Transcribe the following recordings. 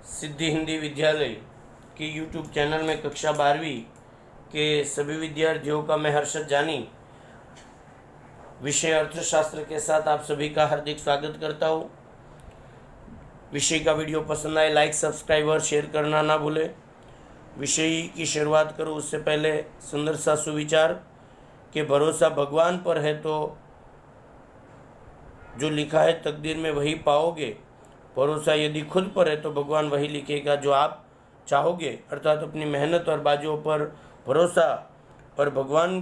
सिद्धि हिंदी विद्यालय के YouTube channel में कक्षा 12वीं के सभी विद्यार्थियों का मैं हर्षद जानी विषय अर्थशास्त्र के साथ आप सभी का हार्दिक स्वागत करता हूँ। विषय का वीडियो पसंद आए लाइक सब्सक्राइब और शेयर करना ना भूलें। विषय की शुरुआत करूँ उससे पहले सुंदर सा सुविचार कि भरोसा भगवान पर है तो जो लिखा है तकदीर में वही पाओगे। भरोसा यदि खुद पर है तो भगवान वही लिखेगा जो आप चाहोगे। अर्थात अपनी मेहनत और बाजुओं पर भरोसा और भगवान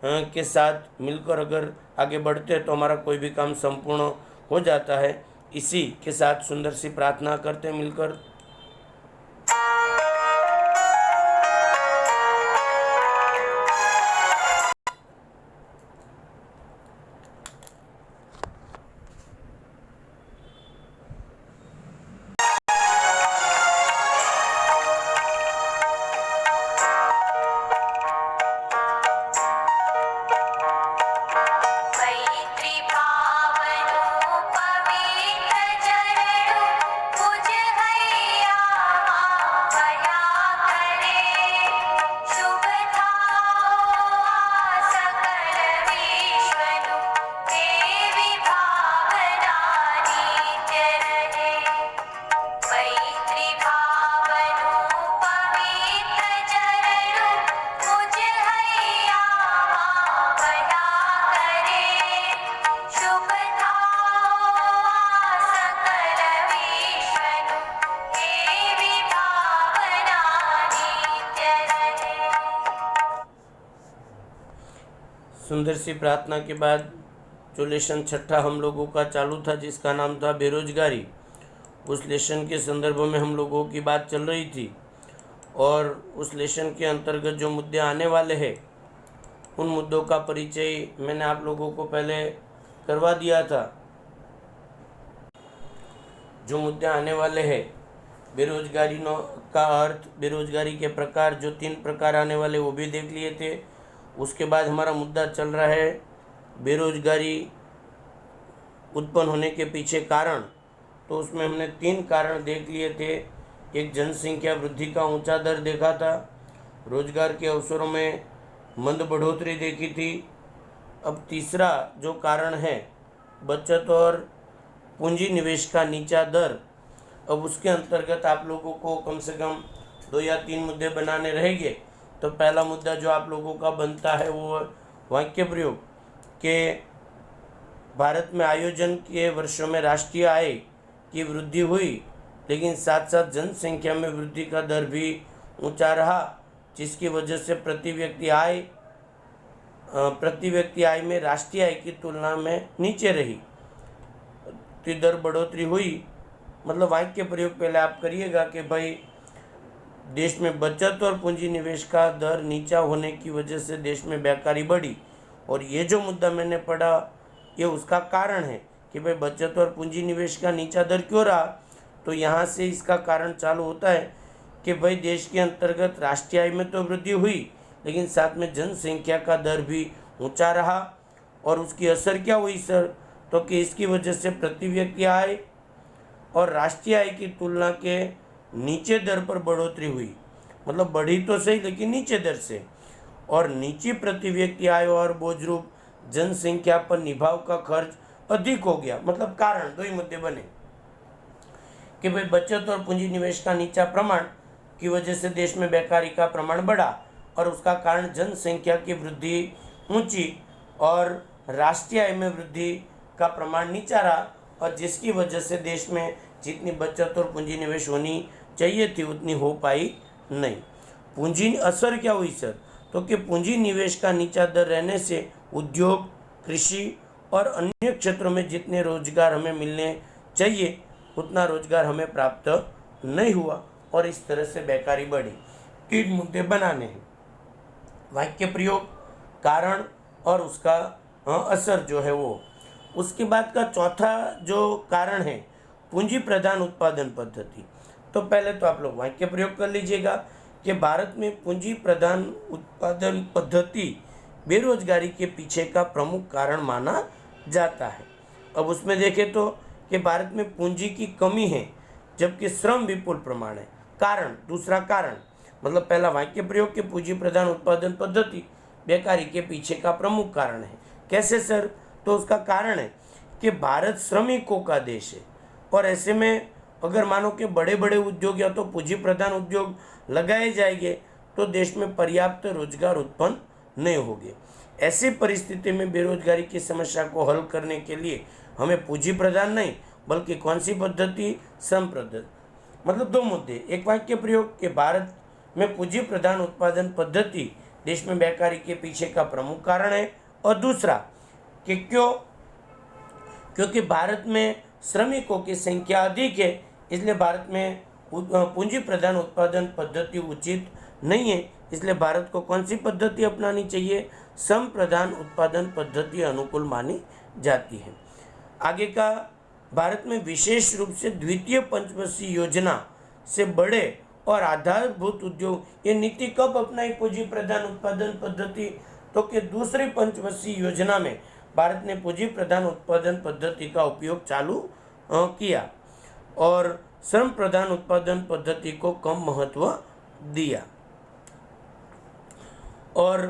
के साथ मिलकर अगर आगे बढ़ते हैं तो हमारा कोई भी काम संपूर्ण हो जाता है। इसी के साथ सुंदर सी प्रार्थना करते मिलकर। सुंदर सी प्रार्थना के बाद जो लेसन छठा हम लोगों का चालू था जिसका नाम था बेरोजगारी, उस लेसन के संदर्भ में हम लोगों की बात चल रही थी और उस लेसन के अंतर्गत जो मुद्दे आने वाले हैं उन मुद्दों का परिचय मैंने आप लोगों को पहले करवा दिया था। जो मुद्दे आने वाले हैं बेरोजगारी का अर्थ, बेरोजगारी के प्रकार, जो 3 प्रकार आने वाले वो भी देख लिए थे। उसके बाद हमारा मुद्दा चल रहा है बेरोजगारी उत्पन्न होने के पीछे कारण। तो उसमें हमने 3 कारण देख लिए थे। एक, जनसंख्या वृद्धि का ऊंचा दर देखा था। रोजगार के अवसरों में मंद बढ़ोतरी देखी थी। अब तीसरा जो कारण है बचत और पूंजी निवेश का नीचा दर। अब उसके अंतर्गत आप लोगों को कम से कम 2 या 3 मुद्दे बनाने रहेंगे। तो पहला मुद्दा जो आप लोगों का बनता है वो वाक्य प्रयोग के भारत में आयोजन के वर्षों में राष्ट्रीय आय की वृद्धि हुई लेकिन साथ साथ जनसंख्या में वृद्धि का दर भी ऊंचा रहा, जिसकी वजह से प्रति व्यक्ति आय में राष्ट्रीय आय की तुलना में नीचे रही। तो दर बढ़ोतरी हुई, मतलब वाक्य प्रयोग पहले आप करिएगा कि भाई देश में बचत और पूंजी निवेश का दर नीचा होने की वजह से देश में बेकारी बढ़ी। और ये जो मुद्दा मैंने पढ़ा ये उसका कारण है कि भाई बचत और पूंजी निवेश का नीचा दर क्यों रहा। तो यहाँ से इसका कारण चालू होता है कि भाई देश के अंतर्गत राष्ट्रीय आय में तो वृद्धि हुई लेकिन साथ में जनसंख्या का दर भी ऊंचा रहा। और उसकी असर क्या हुई सर, तो कि इसकी वजह से प्रति व्यक्ति आय और राष्ट्रीय आय की तुलना के नीचे दर पर बढ़ोतरी हुई। मतलब बढ़ी तो सही लेकिन नीचे दर से। और नीचे प्रति व्यक्ति आय और बोझ रूप जनसंख्या पर निभाव का खर्च अधिक हो गया। मतलब कारण 2 ही मुद्दे बने कि भाई बचत और पूंजी निवेश का नीचा प्रमाण की वजह से देश में बेकारी का प्रमाण बढ़ा और उसका कारण जनसंख्या की वृद्धि ऊंची और राष्ट्रीय आय में वृद्धि का प्रमाण नीचा रहा। और जिसकी वजह से देश में जितनी बचत और पूंजी निवेश होनी चाहिए थी उतनी हो पाई नहीं। पूंजी असर क्या हुई सर, तो कि पूंजी निवेश का नीचा दर रहने से उद्योग, कृषि और अन्य क्षेत्रों में जितने रोजगार हमें मिलने चाहिए उतना रोजगार हमें प्राप्त नहीं हुआ और इस तरह से बेकारी बढ़ी। 3 मुद्दे बनाने हैं, वाक्य प्रयोग, कारण और उसका असर जो है वो। उसके बाद का चौथा जो कारण है पूंजी प्रधान उत्पादन पद्धति। तो पहले तो आप लोग वाक्य प्रयोग कर लीजिएगा कि भारत में पूंजी प्रधान उत्पादन पद्धति बेरोजगारी के पीछे का प्रमुख कारण माना जाता है। अब उसमें देखें तो कि भारत में पूंजी की कमी है जबकि श्रम विपुल प्रमाण है। कारण, दूसरा कारण मतलब पहला वाक्य प्रयोग के पूंजी प्रधान उत्पादन पद्धति बेकारी के पीछे का प्रमुख कारण है। कैसे सर? तो उसका कारण है कि भारत श्रमिकों का देश है और ऐसे में अगर मानो कि बड़े बड़े उद्योग या तो पूंजी प्रधान उद्योग लगाए जाएंगे तो देश में पर्याप्त रोजगार उत्पन्न नहीं होंगे। ऐसी परिस्थिति में बेरोजगारी की समस्या को हल करने के लिए हमें पूंजी प्रधान नहीं बल्कि कौन सी पद्धति? श्रम प्रधान। मतलब दो मुद्दे, एक वाक्य प्रयोग के भारत में पूंजी प्रधान उत्पादन पद्धति देश में बेकारी के पीछे का प्रमुख कारण है, और दूसरा कि क्योंकि भारत में श्रमिकों की संख्या अधिक है इसलिए भारत में पूंजी प्रधान उत्पादन पद्धति उचित नहीं है, इसलिए भारत को कौन सी पद्धति अपनानी चाहिए? श्रम प्रधान उत्पादन पद्धति अनुकूल मानी जाती है। आगे का, भारत में विशेष रूप से द्वितीय पंचवर्षीय योजना से बड़े और आधारभूत उद्योग, ये नीति कब अपनाई पूंजी प्रधान उत्पादन पद्धति? तो कि दूसरी पंचवर्षीय योजना में भारत ने पूंजी प्रधान उत्पादन पद्धति का उपयोग चालू किया और श्रम प्रधान उत्पादन पद्धति को कम महत्व दिया। और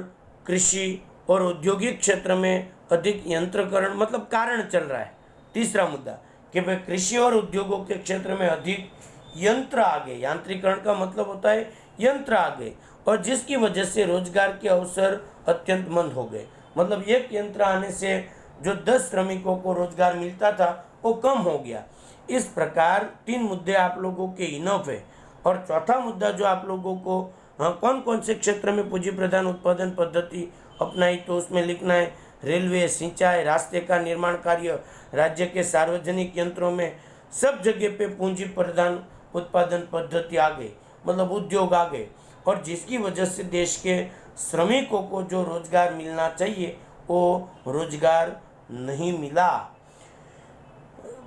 कृषि और औद्योगिक क्षेत्र में अधिक यंत्रीकरण, मतलब कारण चल रहा है। तीसरा मुद्दा कि भाई कृषि और उद्योगों के क्षेत्र में अधिक यंत्र आ गए, यांत्रिकरण का मतलब होता है यंत्र आ गए, और जिसकी वजह से रोजगार के अवसर अत्यंत मंद हो गए। मतलब एक यंत्र आने से जो 10 श्रमिकों को रोजगार मिलता था वो कम हो गया। इस प्रकार 3 मुद्दे आप लोगों के इनफ है। और चौथा मुद्दा जो आप लोगों को कौन कौन से क्षेत्र में पूंजी प्रधान उत्पादन पद्धति अपनाई, तो उसमें लिखना है रेलवे, सिंचाई, रास्ते का निर्माण कार्य, राज्य के सार्वजनिक यंत्रों में सब जगह पे पूंजी प्रधान उत्पादन पद्धति आ गई, मतलब उद्योग आ गए, और जिसकी वजह से देश के श्रमिकों को जो रोजगार मिलना चाहिए वो रोजगार नहीं मिला।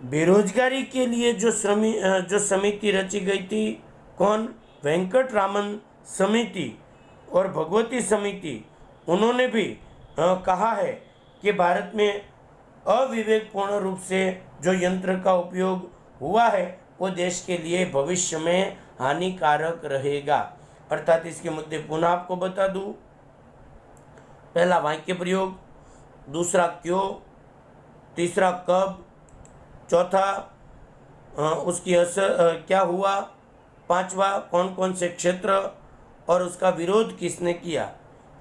बेरोजगारी के लिए जो समिति रची गई थी, कौन? वेंकटरामन समिति और भगवती समिति, उन्होंने भी कहा है कि भारत में अविवेकपूर्ण रूप से जो यंत्र का उपयोग हुआ है वो देश के लिए भविष्य में हानिकारक रहेगा। अर्थात इसके मुद्दे पुनः आपको बता दूं, पहला वाक्य प्रयोग, दूसरा क्यों, तीसरा कब, चौथा उसकी असर क्या हुआ, पांचवा कौन कौन से क्षेत्र और उसका विरोध किसने किया।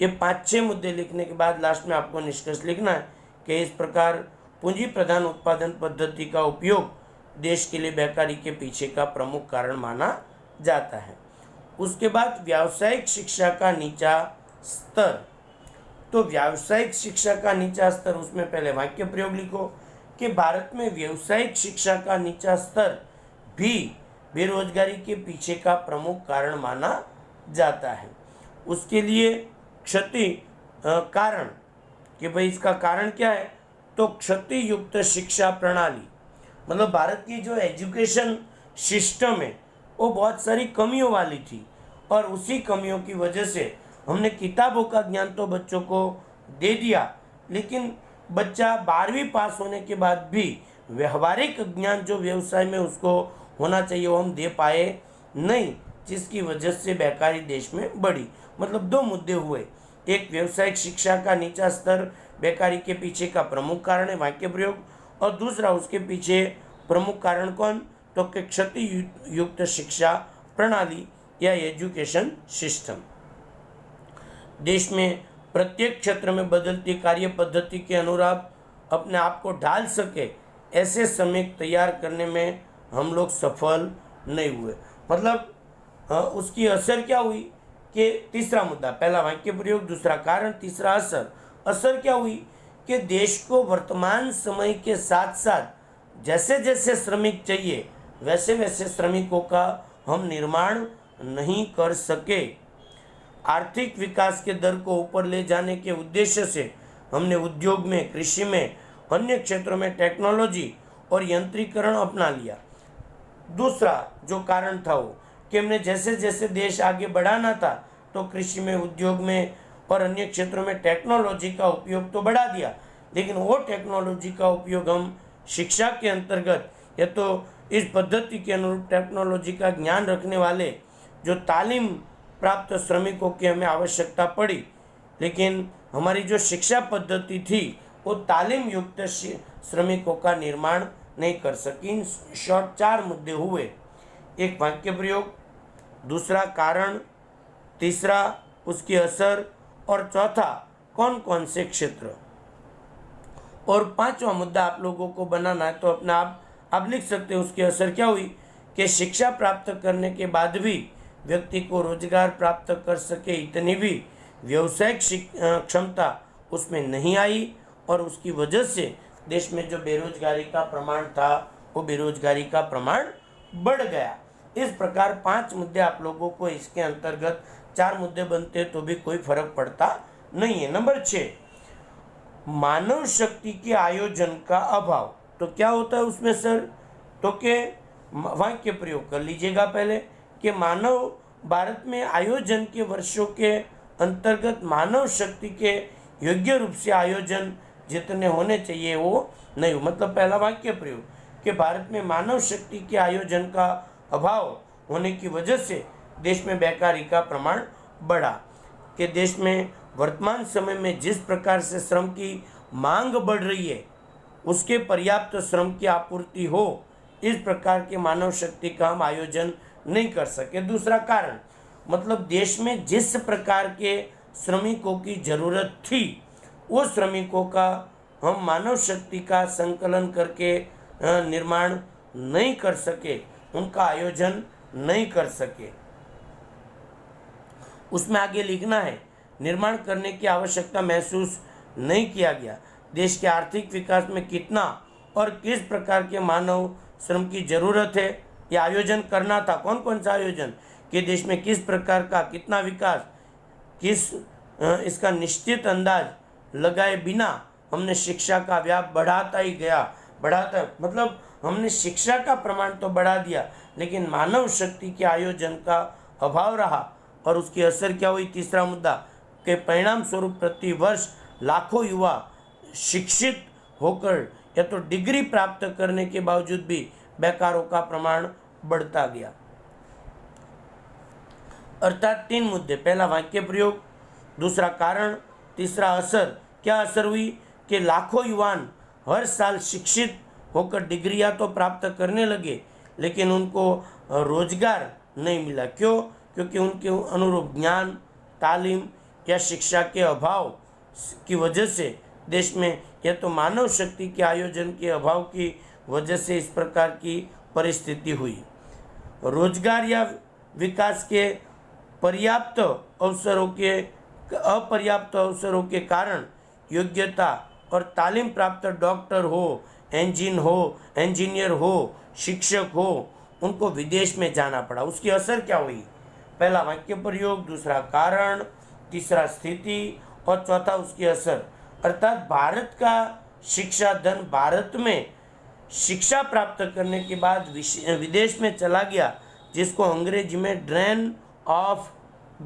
ये 5-6 मुद्दे लिखने के बाद लास्ट में आपको निष्कर्ष लिखना है कि इस प्रकार पूंजी प्रधान उत्पादन पद्धति का उपयोग देश के लिए बेकारी के पीछे का प्रमुख कारण माना जाता है। उसके बाद व्यावसायिक शिक्षा का नीचा स्तर। तो व्यावसायिक शिक्षा का नीचा स्तर, उसमें पहले वाक्य प्रयोग लिखो कि भारत में व्यावसायिक शिक्षा का नीचा स्तर भी बेरोजगारी के पीछे का प्रमुख कारण माना जाता है। उसके लिए कारण कि भाई इसका कारण क्या है, तो क्षति युक्त शिक्षा प्रणाली, मतलब भारत की जो एजुकेशन सिस्टम है वो बहुत सारी कमियों वाली थी, और उसी कमियों की वजह से हमने किताबों का ज्ञान तो बच्चों को दे दिया, लेकिन बच्चा 12वीं पास होने के बाद भी व्यवहारिक ज्ञान जो व्यवसाय में उसको होना चाहिए वो हम दे पाए नहीं, जिसकी वजह से बेकारी देश में बढ़ी। मतलब 2 मुद्दे हुए, एक व्यावसायिक शिक्षा का नीचा स्तर बेकारी के पीछे का प्रमुख कारण है वाक्य प्रयोग, और दूसरा उसके पीछे प्रमुख कारण कौन, तो कि क्षति युक्त शिक्षा प्रणाली या एजुकेशन सिस्टम। देश में प्रत्येक क्षेत्र में बदलती कार्य पद्धति के अनुरूप अपने आप को ढाल सके ऐसे श्रमिक तैयार करने में हम लोग सफल नहीं हुए। मतलब उसकी असर क्या हुई कि तीसरा मुद्दा, पहला वाक्य प्रयोग, दूसरा कारण, तीसरा असर। असर क्या हुई कि देश को वर्तमान समय के साथ साथ जैसे जैसे श्रमिक चाहिए वैसे वैसे श्रमिकों का हम निर्माण नहीं कर सके। आर्थिक विकास के दर को ऊपर ले जाने के उद्देश्य से हमने उद्योग में, कृषि में, अन्य क्षेत्रों में टेक्नोलॉजी और यंत्रीकरण अपना लिया। दूसरा जो कारण था वो कि हमने जैसे जैसे देश आगे बढ़ाना था तो कृषि में, उद्योग में और अन्य क्षेत्रों में टेक्नोलॉजी का उपयोग तो बढ़ा दिया, लेकिन वो टेक्नोलॉजी का उपयोग हम शिक्षा के अंतर्गत या तो इस पद्धति के अनुरूप टेक्नोलॉजी का ज्ञान रखने वाले जो तालीम प्राप्त श्रमिकों की हमें आवश्यकता पड़ी, लेकिन हमारी जो शिक्षा पद्धति थी वो तालीम युक्त श्रमिकों का निर्माण नहीं कर सकी। इन शॉर्ट 4 मुद्दे हुए, एक वाक्य प्रयोग, दूसरा कारण, तीसरा उसकी असर, और चौथा कौन कौन से क्षेत्र, और 5वां मुद्दा आप लोगों को बनाना है तो अपना आप लिख सकते हो। उसकी असर क्या हुई कि शिक्षा प्राप्त करने के बाद भी व्यक्ति को रोजगार प्राप्त कर सके इतनी भी व्यावसायिक क्षमता उसमें नहीं आई, और उसकी वजह से देश में जो बेरोजगारी का प्रमाण था वो बेरोजगारी का प्रमाण बढ़ गया। इस प्रकार 5 मुद्दे आप लोगों को इसके अंतर्गत 4 मुद्दे बनते तो भी कोई फर्क पड़ता नहीं है। नंबर 6, मानव शक्ति के आयोजन का अभाव। तो क्या होता है उसमें सर? तो के वाक्य प्रयोग कर लीजिएगा पहले कि मानव भारत में आयोजन के वर्षों के अंतर्गत मानव शक्ति के योग्य रूप से आयोजन जितने होने चाहिए वो नहीं हो। मतलब पहला वाक्य प्रयोग कि भारत में मानव शक्ति के आयोजन का अभाव होने की वजह से देश में बेकारी का प्रमाण बढ़ा, कि देश में वर्तमान समय में जिस प्रकार से श्रम की मांग बढ़ रही है उसके पर्याप्त श्रम की आपूर्ति हो, इस प्रकार के मानव शक्ति का हम आयोजन नहीं कर सके। दूसरा कारण, मतलब देश में जिस प्रकार के श्रमिकों की जरूरत थी वो श्रमिकों का हम मानव शक्ति का संकलन करके निर्माण नहीं कर सके, उनका आयोजन नहीं कर सके। उसमें आगे लिखना है, निर्माण करने की आवश्यकता महसूस नहीं किया गया। देश के आर्थिक विकास में कितना और किस प्रकार के मानव श्रम की जरूरत है यह आयोजन करना था। कौन कौन सा आयोजन, कि देश में किस प्रकार का कितना विकास, किस इसका निश्चित अंदाज लगाए बिना हमने शिक्षा का व्याप बढ़ाता ही गया, बढ़ाता, मतलब हमने शिक्षा का प्रमाण तो बढ़ा दिया लेकिन मानव शक्ति के आयोजन का अभाव रहा, और उसकी असर क्या हुई। तीसरा मुद्दा के परिणाम स्वरूप प्रति वर्ष लाखों युवा शिक्षित होकर या तो डिग्री प्राप्त करने के बावजूद भी बेकारों का प्रमाण बढ़ता गया। अर्थात 3 मुद्दे, पहला वाक्य प्रयोग, दूसरा कारण, तीसरा असर। क्या असर हुई कि लाखों युवान हर साल शिक्षित होकर डिग्रियां तो प्राप्त करने लगे लेकिन उनको रोजगार नहीं मिला। क्यों? क्योंकि उनके अनुरूप ज्ञान, तालीम या शिक्षा के अभाव की वजह से देश में या तो मानव शक्ति के आयोजन के अभाव की वजह से इस प्रकार की परिस्थिति हुई। रोजगार या विकास के अपर्याप्त अवसरों के कारण योग्यता और तालीम प्राप्त डॉक्टर हो, इंजीनियर हो, शिक्षक हो, उनको विदेश में जाना पड़ा। उसकी असर क्या हुई? पहला वाक्य प्रयोग, दूसरा कारण, तीसरा स्थिति और चौथा उसकी असर। अर्थात भारत का शिक्षा धन भारत में शिक्षा प्राप्त करने के बाद विदेश में चला गया, जिसको अंग्रेजी में ड्रेन ऑफ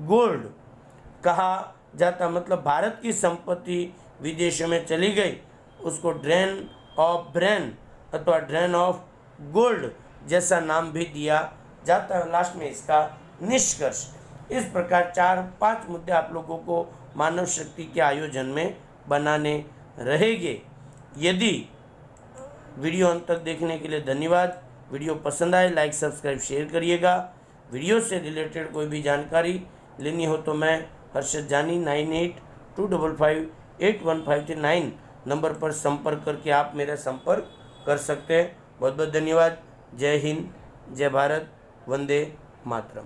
गोल्ड कहा जाता। मतलब भारत की संपत्ति विदेशों में चली गई, उसको ड्रेन ऑफ ब्रेन अथवा ड्रेन ऑफ गोल्ड जैसा नाम भी दिया जाता है। लास्ट में इसका निष्कर्ष। इस प्रकार 4-5 मुद्दे आप लोगों को मानव शक्ति के आयोजन में बनाने रहेंगे। यदि वीडियो अंत तक देखने के लिए धन्यवाद। वीडियो पसंद आए लाइक सब्सक्राइब शेयर करिएगा। वीडियो से रिलेटेड कोई भी जानकारी लेनी हो तो मैं हर्षद जानी 9825581539 नंबर पर संपर्क करके आप मेरा संपर्क कर सकते हैं। बहुत बहुत धन्यवाद। जय हिंद, जय भारत, वंदे मातरम।